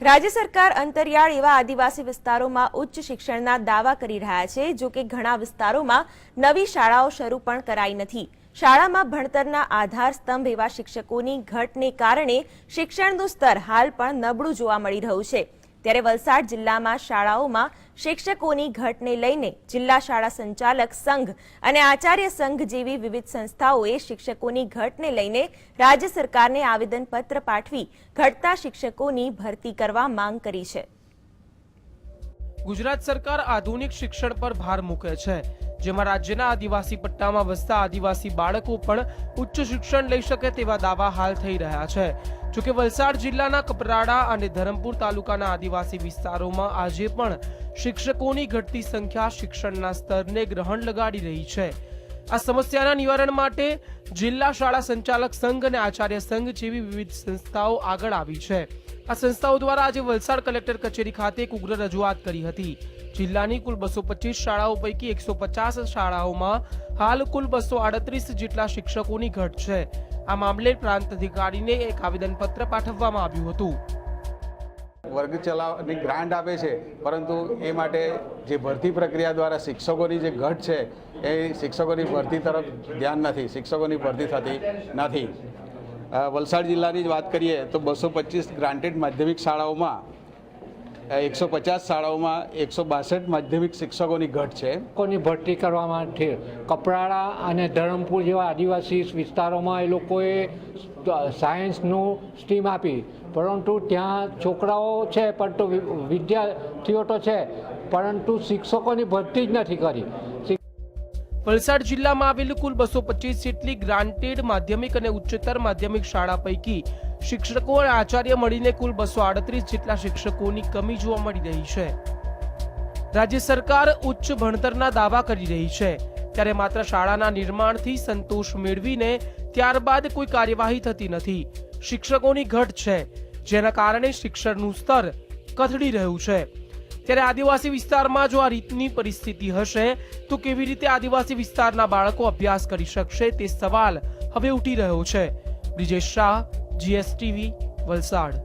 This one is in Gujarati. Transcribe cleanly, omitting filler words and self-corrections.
રાજ્ય સરકાર અંતરિયાળ એવા આદિવાસી વિસ્તારોમાં ઉચ્ચ શિક્ષણના દાવા કરી રહ્યા છે, જો કે ઘણા વિસ્તારોમાં નવી શાળાઓ શરૂ પણ કરાઈ નથી। શાળામાં ભણતરના આધાર સ્તંભ એવા શિક્ષકોની ઘટને કારણે શિક્ષણનું સ્તર હાલ પણ નબળું જોવા મળી રહ્યું છે। ત્યારે વલસાડ જિલ્લામાં શાળાઓમાં શિક્ષકોની ઘટને લઈને જિલ્લા શાળા સંચાલક સંઘ અને આચાર્ય સંઘ જેવી વિવિધ સંસ્થાઓએ શિક્ષકોની ઘટને લઈને રાજ્ય સરકારને આવેદનપત્ર પાઠવી ઘટતા શિક્ષકોની ભરતી કરવા માંગ કરી છે। ગુજરાત સરકાર આધુનિક શિક્ષણ પર ભાર મૂકે છે, જેમાં રાજ્યના આદિવાસી પટ્ટામાં વસતા આદિવાસી બાળકો પણ ઉચ્ચ શિક્ષણ લઈ શકે તેવા દાવા હાલ થઈ રહ્યા છે। જોકે વલસાડ જિલ્લાના કપરાડા અને ધરમપુર તાલુકાના આદિવાસી વિસ્તારોમાં આજે પણ શિક્ષકોની ઘટતી સંખ્યા શિક્ષણના સ્તરને ગ્રહણ લગાડી રહી છે। આ સમસ્યાના નિવારણ માટે જિલ્લા શાળા સંચાલક સંઘ અને આચાર્ય સંઘ જેવી વિવિધ સંસ્થાઓ આગળ આવી છે। આ સંસ્થાઓ દ્વારા આજે વલસાડ કલેક્ટર કચેરી ખાતે એક ઉગ્ર રજૂઆત કરી હતી। જિલ્લાની કુલ 225 શાળાઓ પૈકી 150 શાળાઓમાં હાલ કુલ 238 જેટલા શિક્ષકોની ઘટ છે। આ મામલે પ્રાંત અધિકારીને એક આવેદનપત્ર પાઠવવામાં આવ્યું હતું। વર્ગ ચલાવવાની ગ્રાન્ટ આપે છે, પરંતુ એ માટે જે ભરતી પ્રક્રિયા દ્વારા શિક્ષકોની જે ઘટ છે એ શિક્ષકોની ભરતી તરફ ધ્યાન નથી, શિક્ષકોની ભરતી થતી નથી। વલસાડ જિલ્લાની જ વાત કરીએ તો 225 ગ્રાન્ટેડ માધ્યમિક શાળાઓમાં 150 શાળાઓમાં 162 માધ્યમિક શિક્ષકોની ઘટ છે। લોકોની ભરતી કરવા માટે કપરાડા અને ધરમપુર જેવા આદિવાસી વિસ્તારોમાં એ લોકોએ સાયન્સનું સ્ટ્રીમ આપી, પરંતુ ત્યાં છોકરાઓ છે પરંતુ વિદ્યાર્થીઓ તો છે, પરંતુ શિક્ષકોની ભરતી જ નથી કરી। વલસાડ જિલ્લામાં આવેલ કુલ 225 જેટલી ગ્રાન્ટેડ માધ્યમિક અને ઉચ્ચતર માધ્યમિક શાળા પૈકી શિક્ષકો અને આચાર્ય મળીને કુલ 238 જેટલા શિક્ષકોની કમી જોવા મળી રહી છે। રાજ્ય સરકાર ઉચ્ચ ભણતરના દાવા કરી રહી છે, ત્યારે માત્ર શાળાના નિર્માણથી સંતોષ મેળવીને ત્યારબાદ કોઈ કાર્યવાહી થતી નથી। શિક્ષકોની ઘટ છે, જેના કારણે શિક્ષણનું સ્તર કથળી રહ્યું છે। ત્યારે આદિવાસી વિસ્તારમાં જો આ રીતની પરિસ્થિતિ હશે તો કેવી રીતે આદિવાસી વિસ્તારના બાળકો અભ્યાસ કરી શકશે તે સવાલ હવે ઉઠી રહ્યો છે। બ્રિજેશ શાહ, GSTV, વલસાડ।